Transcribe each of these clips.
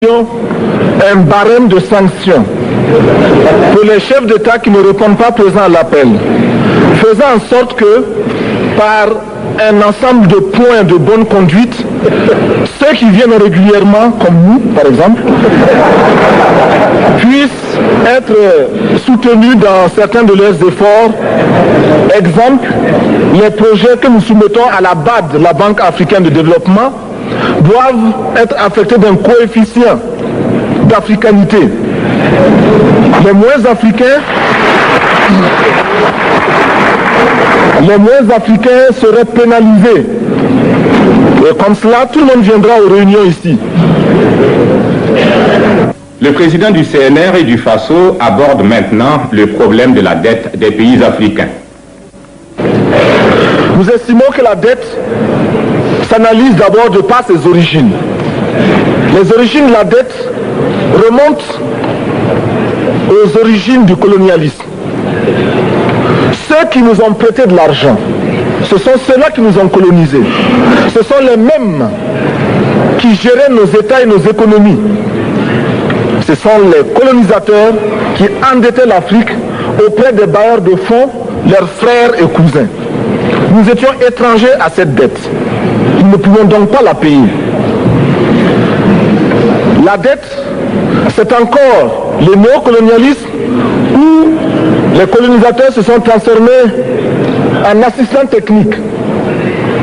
un barème de sanctions pour les chefs d'État qui ne répondent pas présents à l'appel, faisant en sorte que, par un ensemble de points de bonne conduite, ceux qui viennent régulièrement, comme nous par exemple, puissent être soutenus dans certains de leurs efforts. Exemple, les projets que nous soumettons à la BAD, la Banque africaine de développement, doivent être affectés d'un coefficient d'africanité. Les moins africains seraient pénalisés. Et comme cela, tout le monde viendra aux réunions ici. Le président du CNR et du FASO aborde maintenant le problème de la dette des pays africains. Nous estimons que la dette s'analyse d'abord de par ses origines. Les origines de la dette remontent aux origines du colonialisme. Ceux qui nous ont prêté de l'argent, ce sont ceux-là qui nous ont colonisés. Ce sont les mêmes qui géraient nos États et nos économies. Ce sont les colonisateurs qui endettaient l'Afrique auprès des bailleurs de fonds, leurs frères et cousins. Nous étions étrangers à cette dette. Nous ne pouvons donc pas la payer. La dette, c'est encore le néocolonialisme où les colonisateurs se sont transformés en assistants techniques.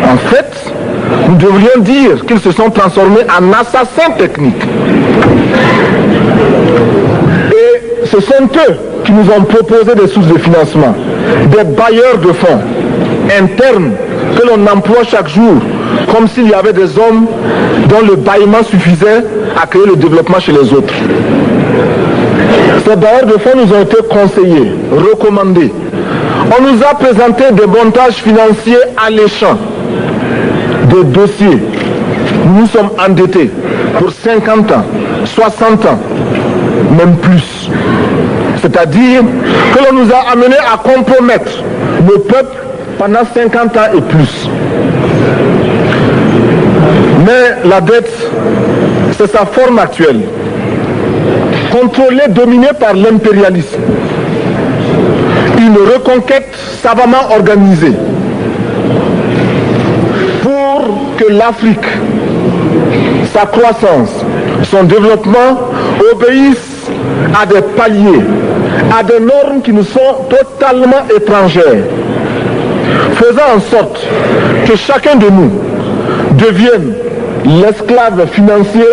En fait, nous devrions dire qu'ils se sont transformés en assassins techniques. Et ce sont eux qui nous ont proposé des sources de financement, des bailleurs de fonds internes que l'on emploie chaque jour, comme s'il y avait des hommes dont le bâillement suffisait à créer le développement chez les autres. Ces bailleurs de fonds nous ont été conseillés, recommandés. On nous a présenté des montages financiers alléchants, des dossiers. Nous nous sommes endettés pour 50 ans, 60 ans, même plus. C'est-à-dire que l'on nous a amenés à compromettre le peuple pendant 50 ans et plus. Mais la dette, c'est sa forme actuelle. Contrôlée, dominée par l'impérialisme. Une reconquête savamment organisée pour que l'Afrique, sa croissance, son développement obéissent à des paliers, à des normes qui nous sont totalement étrangères, faisant en sorte que chacun de nous devienne l'esclave financier,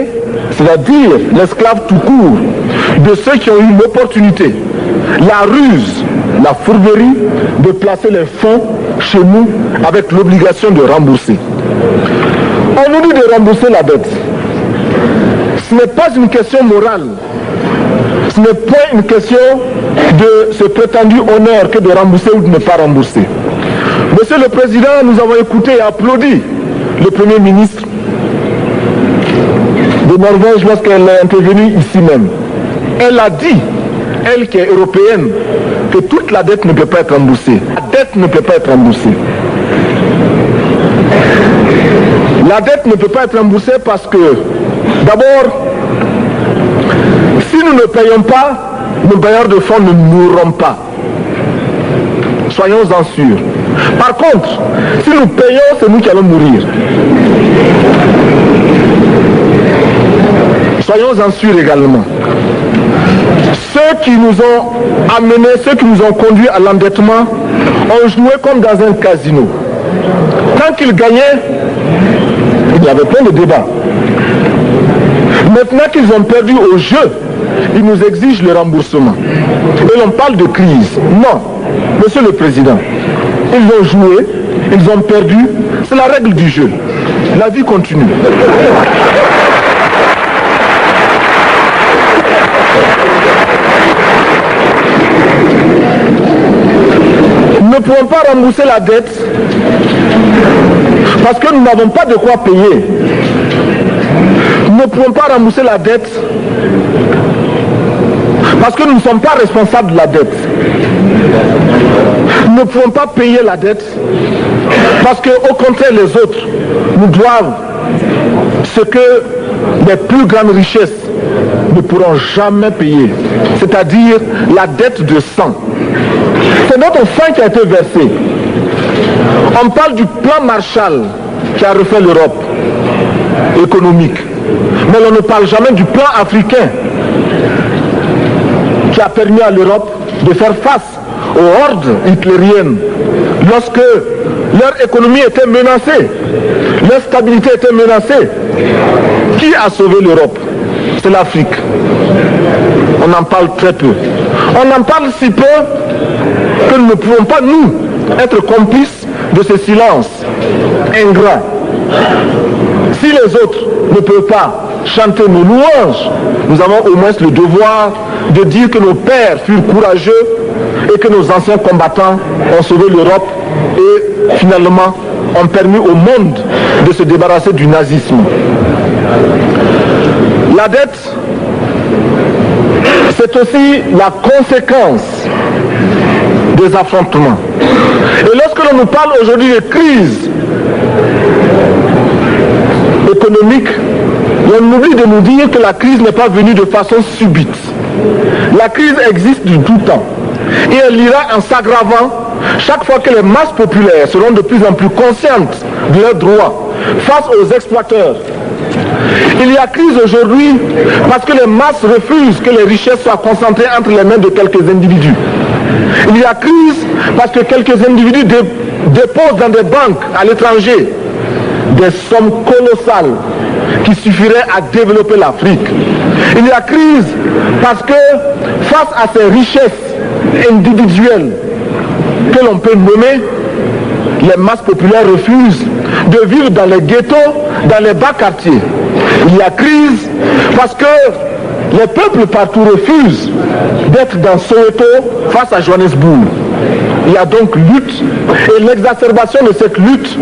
c'est-à-dire l'esclave tout court, de ceux qui ont eu l'opportunité, la ruse, la fourberie de placer les fonds chez nous avec l'obligation de rembourser. On nous dit de rembourser la dette. Ce n'est pas une question morale. Ce n'est pas une question de ce prétendu honneur que de rembourser ou de ne pas rembourser. Monsieur le Président, nous avons écouté et applaudi le Premier ministre de Norvège lorsqu'elle est intervenue ici même. Elle a dit, elle qui est européenne, que toute la dette ne peut pas être remboursée. La dette ne peut pas être remboursée. La dette ne peut pas être remboursée parce que, d'abord, si nous ne payons pas, nos bailleurs de fonds ne mourront pas. Soyons-en sûrs. Par contre, si nous payons, c'est nous qui allons mourir. Soyons-en sûrs également. Ceux qui nous ont amenés, ceux qui nous ont conduits à l'endettement, ont joué comme dans un casino. Tant qu'ils gagnaient, il y avait plein de débats. Maintenant qu'ils ont perdu au jeu, ils nous exigent le remboursement. Et l'on parle de crise. Non, Monsieur le Président, ils ont joué, ils ont perdu, c'est la règle du jeu. La vie continue. Nous ne pouvons pas rembourser la dette parce que nous n'avons pas de quoi payer. Nous ne pouvons pas rembourser la dette parce que nous ne sommes pas responsables de la dette. Nous ne pouvons pas payer la dette parce qu'au contraire les autres nous doivent ce que les plus grandes richesses ne pourront jamais payer, c'est-à-dire la dette de sang. C'est notre sang qui a été versé. On parle du plan Marshall qui a refait l'Europe économique, mais on ne parle jamais du plan africain qui a permis à l'Europe de faire face aux hordes hitlériennes lorsque leur économie était menacée, leur stabilité était menacée. Qui a sauvé l'Europe? C'est l'Afrique. On en parle très peu. On en parle si peu que nous ne pouvons pas, nous, être complices de ce silence ingrat. Si les autres ne peuvent pas chanter nos louanges, nous avons au moins le devoir de dire que nos pères furent courageux et que nos anciens combattants ont sauvé l'Europe et finalement ont permis au monde de se débarrasser du nazisme. La dette, c'est aussi la conséquence des affrontements. Et lorsque l'on nous parle aujourd'hui de crise économique, on oublie de nous dire que la crise n'est pas venue de façon subite. La crise existe du tout temps. Et elle ira en s'aggravant chaque fois que les masses populaires seront de plus en plus conscientes de leurs droits face aux exploiteurs. Il y a crise aujourd'hui parce que les masses refusent que les richesses soient concentrées entre les mains de quelques individus. Il y a crise parce que quelques individus déposent dans des banques à l'étranger des sommes colossales qui suffiraient à développer l'Afrique. Il y a crise parce que face à ces richesses individuelles que l'on peut nommer, les masses populaires refusent de vivre dans les ghettos, dans les bas quartiers. Il y a crise parce que les peuples partout refusent d'être dans Soweto face à Johannesburg. Il y a donc lutte et l'exacerbation de cette lutte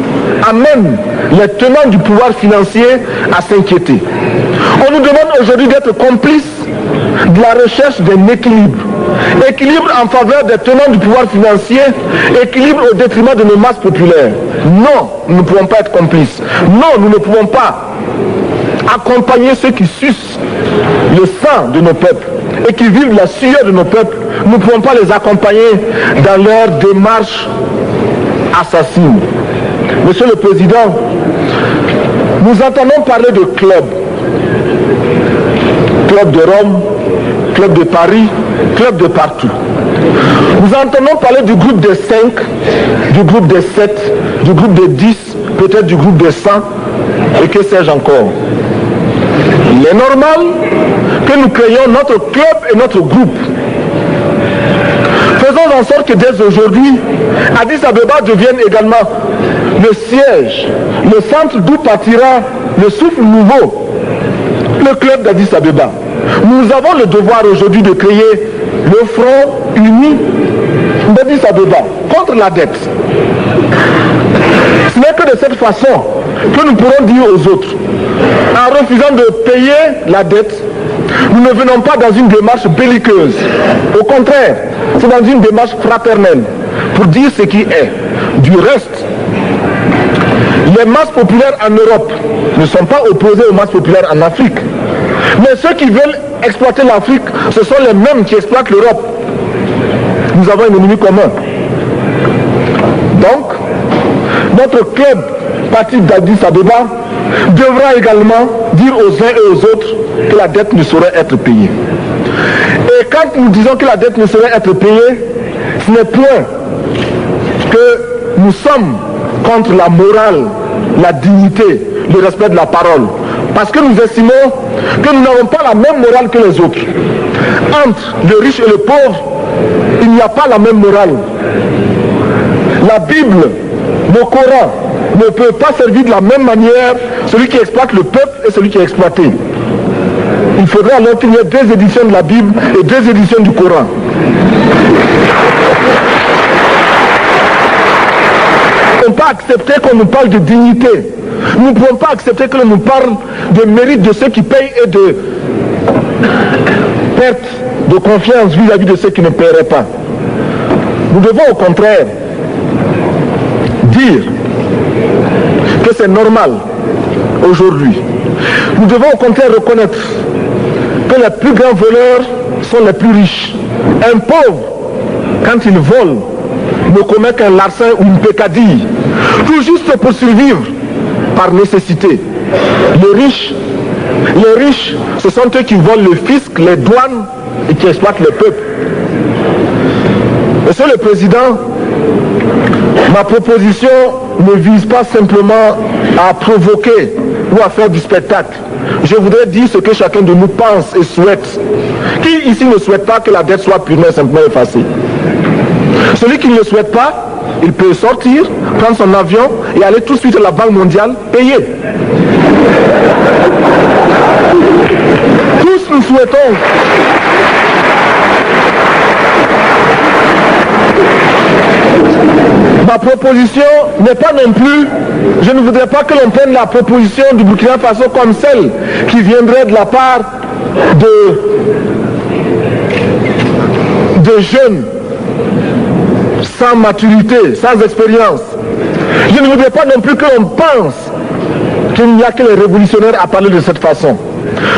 amène les tenants du pouvoir financier à s'inquiéter. On nous demande aujourd'hui d'être complices de la recherche d'un équilibre. Équilibre en faveur des tenants du pouvoir financier, équilibre au détriment de nos masses populaires. Non, nous ne pouvons pas être complices. Non, nous ne pouvons pas accompagner ceux qui sucent le sang de nos peuples et qui vivent la sueur de nos peuples. Nous ne pouvons pas les accompagner dans leur démarche assassine. Monsieur le Président, nous entendons parler de clubs. Club de Rome, club de Paris, club de partout. Nous entendons parler du groupe des 5, du groupe des 7, du groupe des 10, peut-être du groupe des 100, et que sais-je encore. Il est normal que nous créions notre club et notre groupe. Faisons en sorte que dès aujourd'hui, Addis Abeba devienne également le siège, le centre d'où partira le souffle nouveau, le club d'Addis Abeba. Nous avons le devoir aujourd'hui de créer le front uni d'Addis Abeba contre la dette. Ce n'est que de cette façon que nous pourrons dire aux autres, en refusant de payer la dette, nous ne venons pas dans une démarche belliqueuse. Au contraire, c'est dans une démarche fraternelle pour dire ce qui est. Du reste, les masses populaires en Europe ne sont pas opposées aux masses populaires en Afrique. Mais ceux qui veulent exploiter l'Afrique, ce sont les mêmes qui exploitent l'Europe. Nous avons un ennemi commun. Donc, notre club, parti d'Addis Abeba, devra également dire aux uns et aux autres que la dette ne saurait être payée. Et quand nous disons que la dette ne saurait être payée, ce n'est point que nous sommes contre la morale, la dignité, le respect de la parole. Parce que nous estimons que nous n'avons pas la même morale que les autres. Entre le riche et le pauvre, il n'y a pas la même morale. La Bible, le Coran, ne peut pas servir de la même manière celui qui exploite le peuple et celui qui est exploité. Il faudrait alors qu'il y ait deux éditions de la Bible et deux éditions du Coran. Nous ne pouvons pas accepter qu'on nous parle de dignité. Nous ne pouvons pas accepter que l'on nous parle de mérite de ceux qui payent et de perte de confiance vis-à-vis de ceux qui ne paieraient pas. Nous devons au contraire dire que c'est normal aujourd'hui. Nous devons au contraire reconnaître que les plus grands voleurs sont les plus riches. Un pauvre, quand il vole, ne commet qu'un larcin ou une peccadille, tout juste pour survivre par nécessité. Les riches, ce sont eux qui volent le fisc, les douanes et qui exploitent le peuple. Monsieur le Président, ma proposition ne vise pas simplement à provoquer ou à faire du spectacle. Je voudrais dire ce que chacun de nous pense et souhaite. Qui ici ne souhaite pas que la dette soit purement et simplement effacée? Celui qui ne le souhaite pas, il peut sortir, prendre son avion et aller tout de suite à la Banque mondiale payer. Tous nous souhaitons ma proposition n'est pas non plus, je ne voudrais pas que l'on prenne la proposition du Burkina Faso comme celle qui viendrait de la part de jeunes sans maturité, sans expérience. Je ne voudrais pas non plus que l'on pense qu'il n'y a que les révolutionnaires à parler de cette façon.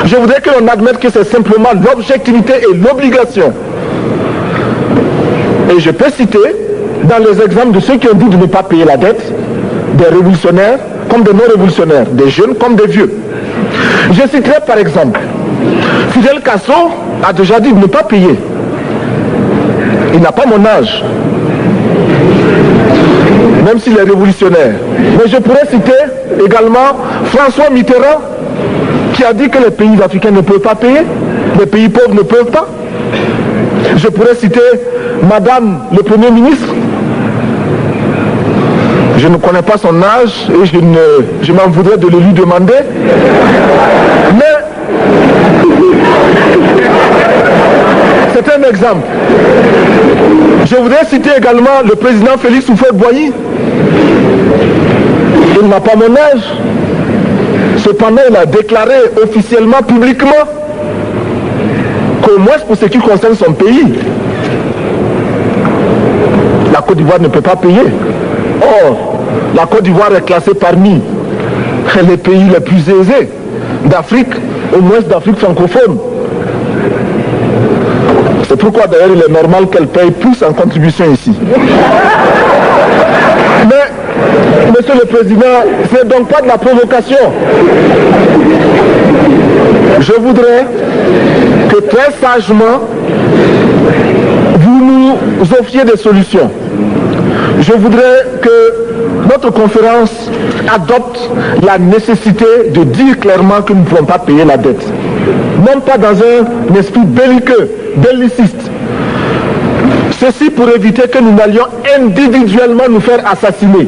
Je voudrais que l'on admette que c'est simplement l'objectivité et l'obligation. Et je peux citer dans les exemples de ceux qui ont dit de ne pas payer la dette, des révolutionnaires comme des non-révolutionnaires, des jeunes comme des vieux. Je citerai par exemple, Fidel Castro a déjà dit de ne pas payer. Il n'a pas mon âge, même s'il est révolutionnaire. Mais je pourrais citer également François Mitterrand, qui a dit que les pays africains ne peuvent pas payer, les pays pauvres ne peuvent pas. Je pourrais citer Madame le Premier ministre. Je ne connais pas son âge et je m'en voudrais de le lui demander. Mais c'est un exemple. Je voudrais citer également le président Félix Houphouët-Boigny. Il n'a pas mon âge. Cependant, il a déclaré officiellement, publiquement, qu'au moins pour ce qui concerne son pays, la Côte d'Ivoire ne peut pas payer. Or, la Côte d'Ivoire est classée parmi les pays les plus aisés d'Afrique, au moins d'Afrique francophone. C'est pourquoi d'ailleurs il est normal qu'elle paye plus en contribution ici. Mais, Monsieur le Président, ce n'est donc pas de la provocation. Je voudrais que très sagement, vous nous offriez des solutions. Je voudrais que notre conférence adopte la nécessité de dire clairement que nous ne pouvons pas payer la dette. Non pas dans un esprit belliqueux, belliciste. Ceci pour éviter que nous n'allions individuellement nous faire assassiner.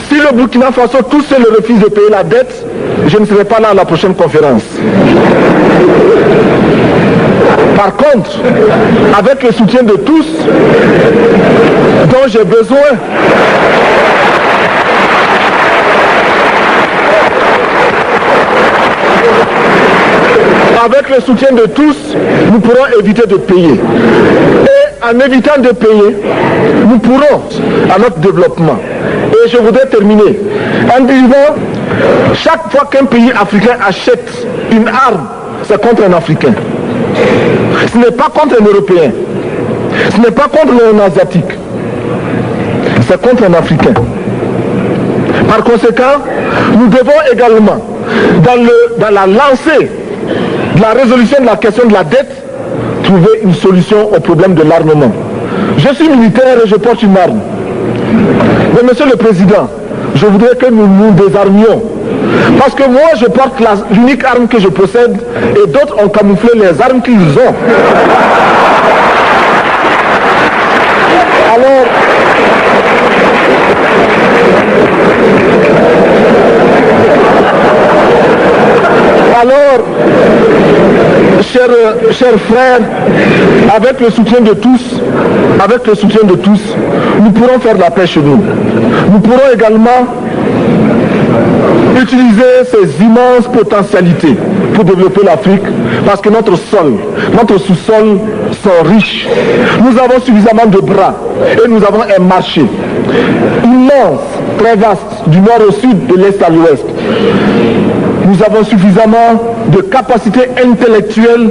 Si le Burkina Faso tout seul refuse de payer la dette, je ne serai pas là à la prochaine conférence. Par contre, avec le soutien de tous, dont j'ai besoin, avec le soutien de tous, nous pourrons éviter de payer. Et en évitant de payer, nous pourrons à notre développement. Et je voudrais terminer en disant, chaque fois qu'un pays africain achète une arme, c'est contre un Africain. Ce n'est pas contre un Européen. Ce n'est pas contre un Asiatique. C'est contre un Africain. Par conséquent, nous devons également, dans la lancée de la résolution de la question de la dette, trouver une solution au problème de l'armement. Je suis militaire et je porte une arme. Mais Monsieur le Président, je voudrais que nous nous désarmions. Parce que moi, je porte l'unique arme que je possède et d'autres ont camouflé les armes qu'ils ont. Alors, chers frères, avec le soutien de tous, nous pourrons faire la paix chez nous. Nous pourrons également utiliser ces immenses potentialités pour développer l'Afrique, parce que notre sous-sol sont riches. Nous avons suffisamment de bras et nous avons un marché immense très vaste, du nord au sud, de l'est à l'ouest. Nous avons suffisamment de capacités intellectuelles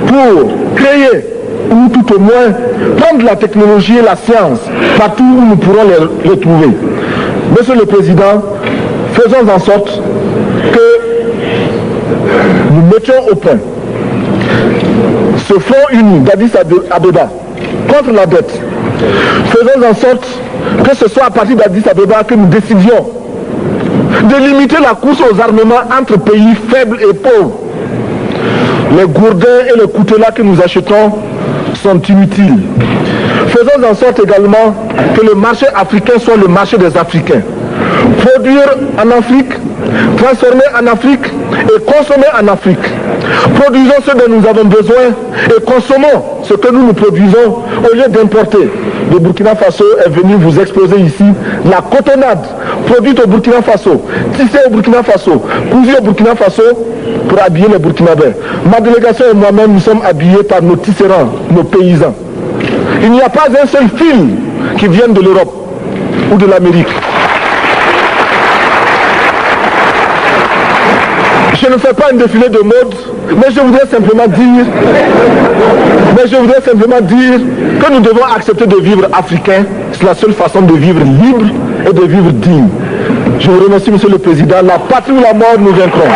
pour créer, ou tout au moins prendre la technologie et la science partout où nous pourrons les retrouver. Monsieur le Président, faisons en sorte que nous mettions au point ce front uni d'Addis Abeba contre la dette. Faisons en sorte que ce soit à partir d'Addis Abeba que nous décidions de limiter la course aux armements entre pays faibles et pauvres. Les gourdins et les coutelas que nous achetons sont inutiles. Faisons en sorte également que le marché africain soit le marché des Africains. Produire en Afrique, transformer en Afrique et consommer en Afrique. Produisons ce dont nous avons besoin et consommons ce que nous produisons au lieu d'importer. Le Burkina Faso est venu vous exposer ici la cotonnade produite au Burkina Faso, tissée au Burkina Faso, cousue au Burkina Faso pour habiller les Burkinabés. Ma délégation et moi-même, nous sommes habillés par nos tisserands, nos paysans. Il n'y a pas un seul fil qui vienne de l'Europe ou de l'Amérique. Je ne fais pas un défilé de mode, mais je voudrais simplement dire que nous devons accepter de vivre africain. C'est la seule façon de vivre libre et de vivre digne. Je vous remercie, Monsieur le Président. La patrie ou la mort, nous vaincrons.